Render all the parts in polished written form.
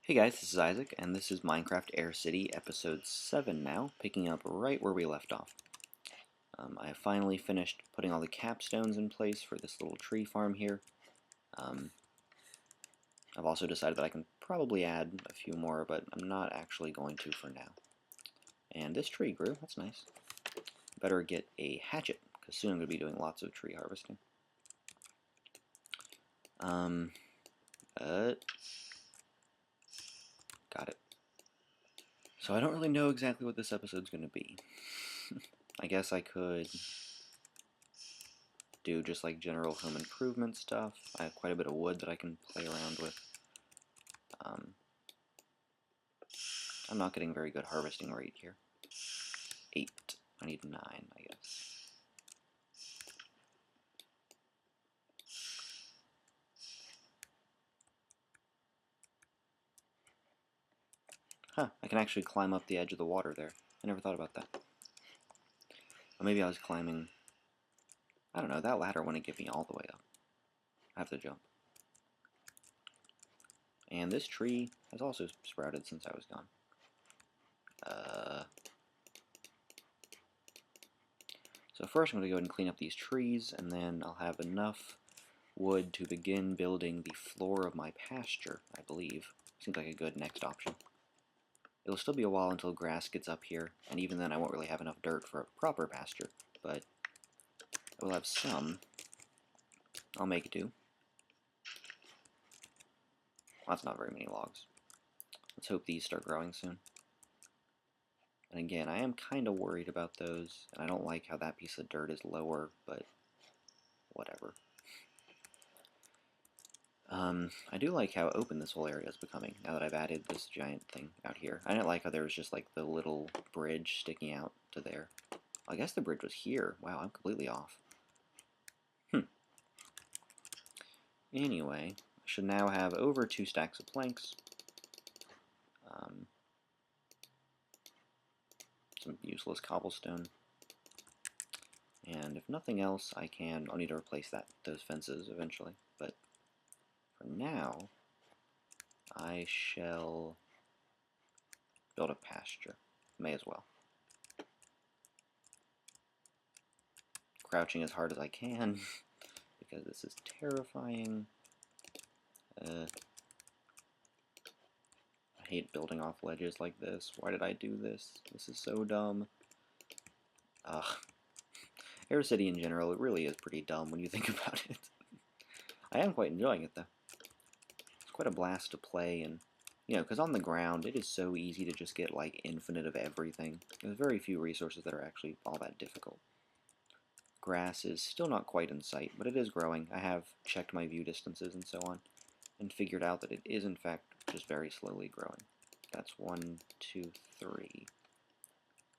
Hey guys, this is Isaac, and this is Minecraft AirCity episode 7 now, picking up right where we left off. I have finally finished putting all the capstones in place for this little tree farm here. I've also decided that I can probably add a few more, but I'm not actually going to for now. And this tree grew, that's nice. Better get a hatchet, because soon I'm going to be doing lots of tree harvesting. Got it. So I don't really know exactly what this episode's going to be. I guess I could do just like general home improvement stuff. I have quite a bit of wood that I can play around with. I'm not getting very good harvesting rate here. 8. I need 9, I guess. Huh, I can actually climb up the edge of the water there. I never thought about that. Or maybe I was climbing... I don't know, that ladder wouldn't get me all the way up. I have to jump. And this tree has also sprouted since I was gone. So first I'm going to go ahead and clean up these trees, and then I'll have enough wood to begin building the floor of my pasture, I believe. Seems like a good next option. It'll still be a while until grass gets up here, and even then I won't really have enough dirt for a proper pasture, but I will have some. I'll make do. Well, that's not very many logs. Let's hope these start growing soon. And again, I am kind of worried about those, and I don't like how that piece of dirt is lower, but whatever. I do like how open this whole area is becoming, now that I've added this giant thing out here. I didn't like how there was just like the little bridge sticking out to there. I guess the bridge was here. Wow, I'm completely off. Anyway, I should now have over 2 stacks of planks. Some useless cobblestone. And if nothing else, I'll need to replace those fences eventually. But for now, I shall build a pasture. May as well. Crouching as hard as I can, because this is terrifying. I hate building off ledges like this. Why did I do this? This is so dumb. Ugh. AirCity in general, it really is pretty dumb when you think about it. I am quite enjoying it, though. It's quite a blast to play, and, you know, because on the ground, it is so easy to just get, like, infinite of everything. There's very few resources that are actually all that difficult. Grass is still not quite in sight, but it is growing. I have checked my view distances and so on, and figured out that it is, in fact, just very slowly growing. That's 1, 2, 3.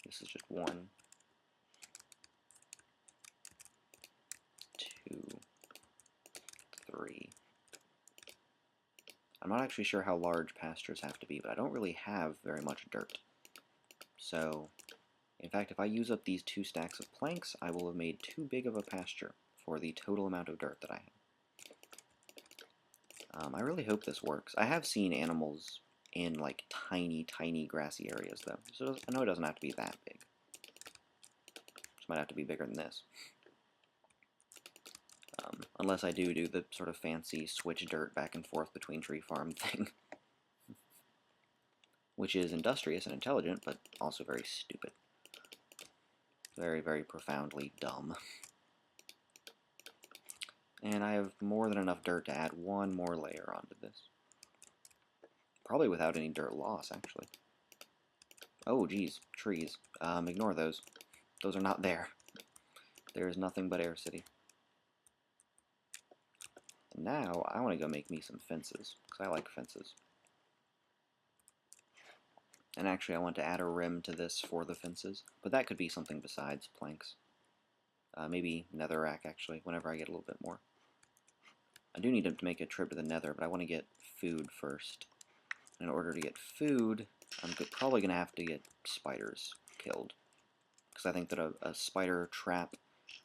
This is just 1, 2, 3. I'm not actually sure how large pastures have to be, but I don't really have very much dirt. So, in fact, if I use up these 2 stacks of planks, I will have made too big of a pasture for the total amount of dirt that I have. I really hope this works. I have seen animals in, like, tiny, tiny grassy areas, though, so I know it doesn't have to be that big. It might have to be bigger than this. Unless I do the sort of fancy switch dirt back and forth between tree farm thing. Which is industrious and intelligent, but also very stupid. Very, very profoundly dumb. And I have more than enough dirt to add 1 more layer onto this. Probably without any dirt loss, actually. Oh, geez, trees. Ignore those. Those are not there. There is nothing but AirCity. And now, I want to go make me some fences, because I like fences. And actually, I want to add a rim to this for the fences, but that could be something besides planks. Maybe netherrack, actually, whenever I get a little bit more. I do need to make a trip to the nether, but I want to get food first. In order to get food, I'm probably going to have to get spiders killed. Because I think that a spider trap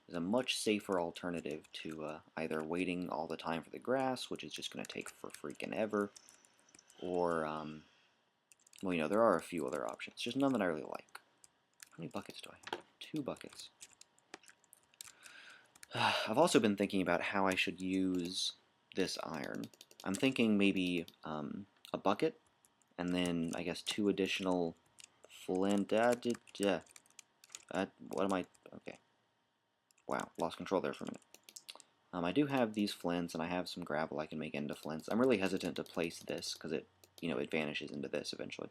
is a much safer alternative to either waiting all the time for the grass, which is just going to take for freaking ever, or, well, you know, there are a few other options, just none that I really like. How many buckets do I have? 2 buckets. I've also been thinking about how I should use this iron. I'm thinking maybe a bucket, and then I guess 2 additional flint. What am I? Okay. Wow, lost control there for a minute. I do have these flints, and I have some gravel I can make into flints. I'm really hesitant to place this because it, you know, it vanishes into this eventually.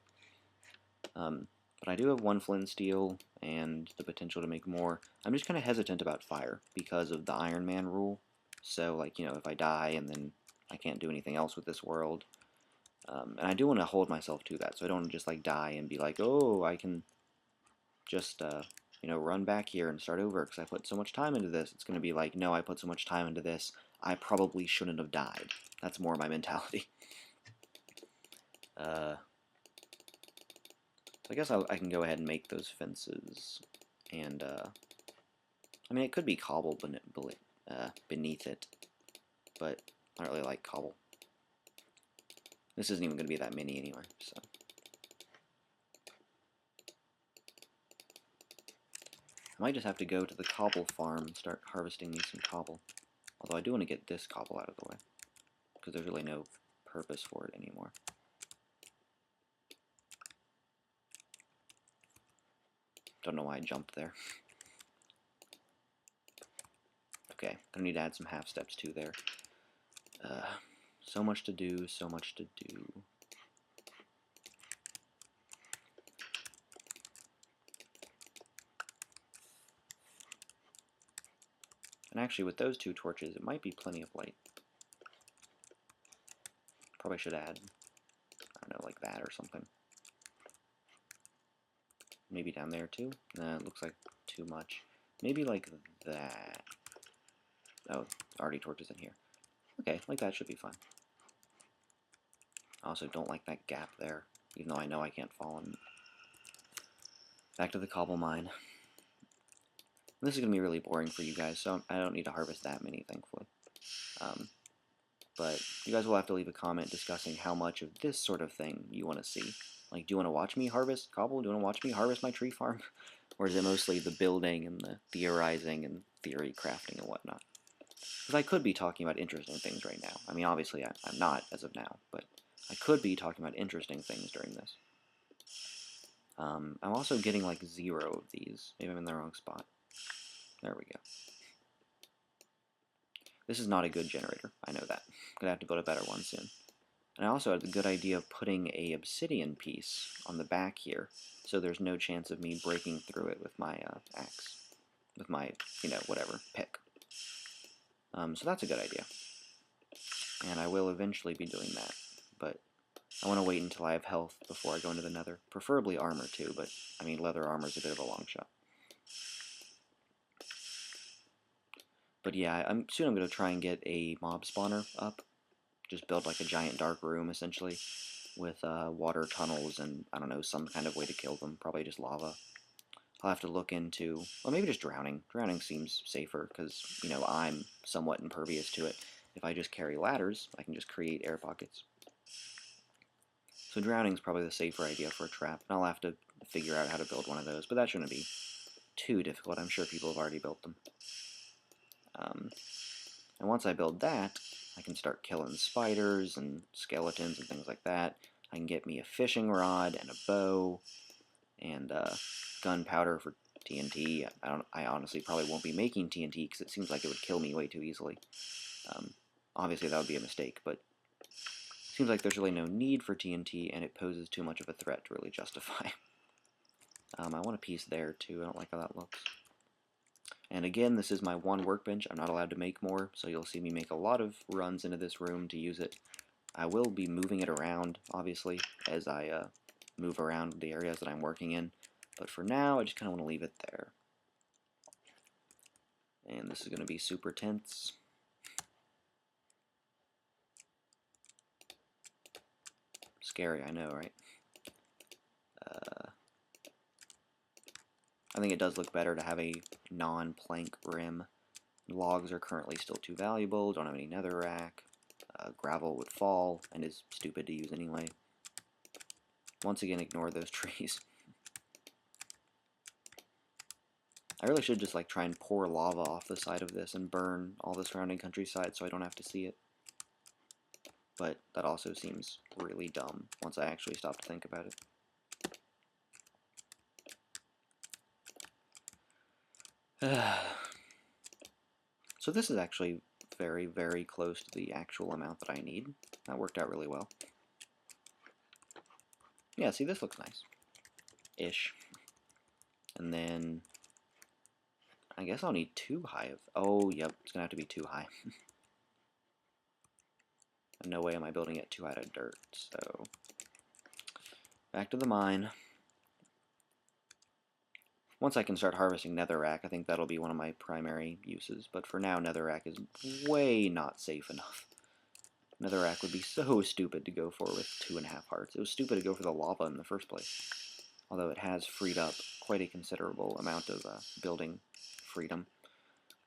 But I do have 1 flint and steel and the potential to make more. I'm just kind of hesitant about fire because of the Iron Man rule. So, like, you know, if I die and then I can't do anything else with this world. And I do want to hold myself to that, so I don't want to just, like, die and be like, oh, I can just, you know, run back here and start over because I put so much time into this. It's going to be like, no, I put so much time into this, I probably shouldn't have died. That's more my mentality. So I guess I can go ahead and make those fences, and, I mean, it could be cobble beneath it, but I don't really like cobble. This isn't even going to be that many anyway, so. I might just have to go to the cobble farm and start harvesting me some cobble. Although I do want to get this cobble out of the way, because there's really no purpose for it anymore. Don't know why I jumped there. Okay, gonna need to add some half steps too there. So much to do, so much to do. And actually, with those 2 torches, it might be plenty of light. Probably should add, I don't know, like that or something. Maybe down there too? Nah, it looks like too much. Maybe like that. Oh, already torches in here. Okay, like that should be fine. I also don't like that gap there, even though I know I can't fall in. Back to the cobble mine. This is going to be really boring for you guys, so I don't need to harvest that many, thankfully. But you guys will have to leave a comment discussing how much of this sort of thing you want to see. Like, do you want to watch me harvest cobble? Do you want to watch me harvest my tree farm? Or is it mostly the building and the theorizing and theory crafting and whatnot? Because I could be talking about interesting things right now. I mean, obviously I'm not as of now, but I could be talking about interesting things during this. I'm also getting like 0 of these. Maybe I'm in the wrong spot. There we go. This is not a good generator. I know that. I'm gonna have to build a better one soon. And I also had the good idea of putting a obsidian piece on the back here, so there's no chance of me breaking through it with my axe. With my, you know, whatever, pick. So that's a good idea. And I will eventually be doing that, but I want to wait until I have health before I go into the nether. Preferably armor too, but I mean leather armor is a bit of a long shot. But yeah, soon I'm going to try and get a mob spawner up. Just build like a giant dark room essentially with water tunnels and, I don't know, some kind of way to kill them. Probably just lava. I'll have to look into, well, maybe just drowning. Drowning seems safer because, you know, I'm somewhat impervious to it. If I just carry ladders, I can just create air pockets. So drowning's probably the safer idea for a trap, and I'll have to figure out how to build one of those, but that shouldn't be too difficult. I'm sure people have already built them. And once I build that, I can start killing spiders and skeletons and things like that. I can get me a fishing rod and a bow and gunpowder for TNT. I honestly probably won't be making TNT because it seems like it would kill me way too easily. Obviously that would be a mistake, but it seems like there's really no need for TNT and it poses too much of a threat to really justify. I want a piece there too. I don't like how that looks. And again, this is my 1 workbench. I'm not allowed to make more, so you'll see me make a lot of runs into this room to use it. I will be moving it around, obviously, as I move around the areas that I'm working in. But for now, I just kind of want to leave it there. And this is going to be super tense. Scary, I know, right? I think it does look better to have a non-plank rim. Logs are currently still too valuable, don't have any netherrack. gravel would fall and is stupid to use anyway. Once again, ignore those trees. I really should just like try and pour lava off the side of this and burn all the surrounding countryside so I don't have to see it. But that also seems really dumb once I actually stop to think about it. So this is actually very, very close to the actual amount that I need. That worked out really well. Yeah, see, this looks nice. Ish. And then I guess I'll need 2 high of... Oh, yep, it's gonna have to be 2 high. No way am I building it 2 high to dirt, so... Back to the mine. Once I can start harvesting netherrack, I think that'll be one of my primary uses, but for now, netherrack is way not safe enough. Netherrack would be so stupid to go for with 2.5 hearts. It was stupid to go for the lava in the first place, although it has freed up quite a considerable amount of building freedom.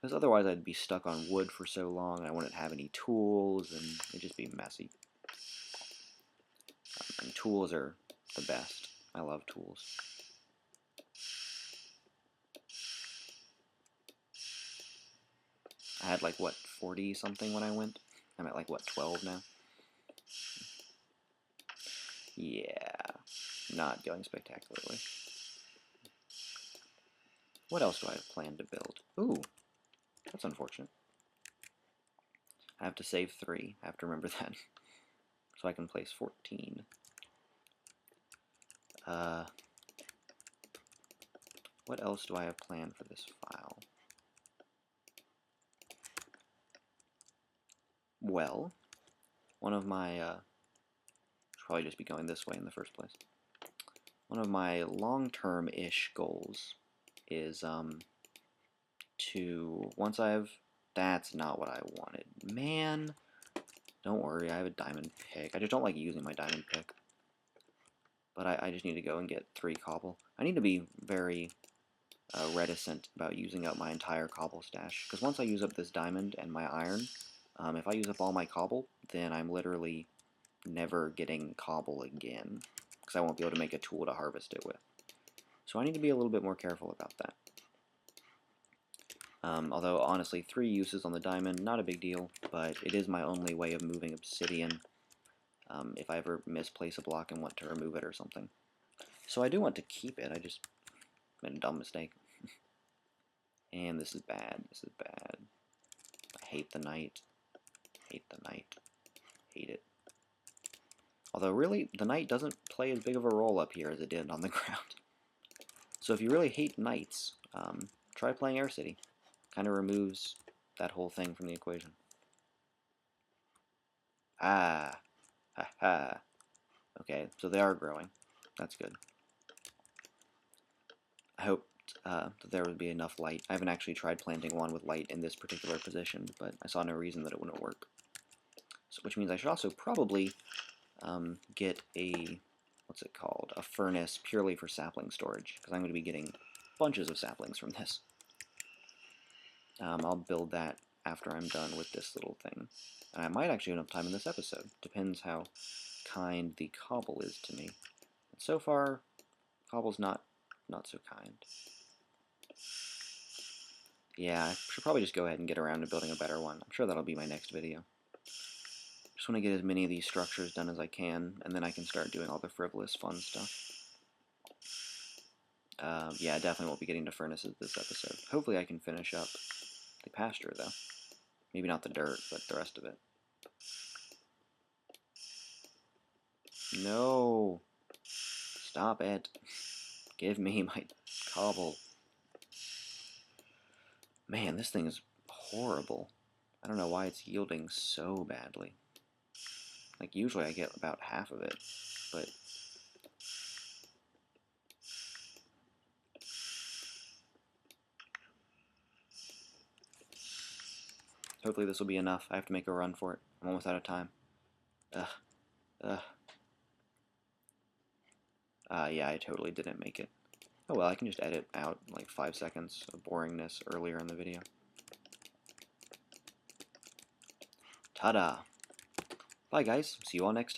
Because otherwise I'd be stuck on wood for so long, and I wouldn't have any tools, and it'd just be messy. And tools are the best. I love tools. I had like, what, 40 something when I went? I'm at like, what, 12 now? Yeah, not going spectacularly. What else do I have planned to build? Ooh, that's unfortunate. I have to save 3. I have to remember that. So I can place 14. What else do I have planned for this file? Well, one of my, should probably just be going this way in the first place. One of my long-term-ish goals is, to, once I've, that's not what I wanted. Man, don't worry, I have a diamond pick. I just don't like using my diamond pick. But I just need to go and get 3 cobble. I need to be very reticent about using up my entire cobble stash, because once I use up this diamond and my iron, if I use up all my cobble, then I'm literally never getting cobble again, because I won't be able to make a tool to harvest it with. So I need to be a little bit more careful about that. Although, honestly, 3 uses on the diamond, not a big deal, but it is my only way of moving obsidian if I ever misplace a block and want to remove it or something. So I do want to keep it, I just made a dumb mistake. And this is bad, this is bad. I hate the night. Hate the night. Hate it. Although, really, the night doesn't play as big of a role up here as it did on the ground. So if you really hate nights, try playing AIRCITY. Kind of removes that whole thing from the equation. Ah. Ha ha. Okay, so they are growing. That's good. I hoped that there would be enough light. I haven't actually tried planting one with light in this particular position, but I saw no reason that it wouldn't work. So, which means I should also probably get a, what's it called, a furnace purely for sapling storage, because I'm going to be getting bunches of saplings from this. I'll build that after I'm done with this little thing. And I might actually have enough time in this episode. Depends how kind the cobble is to me. And so far, cobble's not so kind. Yeah, I should probably just go ahead and get around to building a better one. I'm sure that'll be my next video. Just want to get as many of these structures done as I can, and then I can start doing all the frivolous fun stuff. Yeah, I definitely won't be getting to furnaces this episode. Hopefully I can finish up the pasture, though. Maybe not the dirt, but the rest of it. No! Stop it. Give me my cobble. Man, this thing is horrible. I don't know why it's yielding so badly. Like, usually I get about half of it, but... Hopefully this will be enough. I have to make a run for it. I'm almost out of time. Yeah, I totally didn't make it. Oh well, I can just edit out like 5 seconds of boringness earlier in the video. Ta-da! Bye, guys. See you all next time.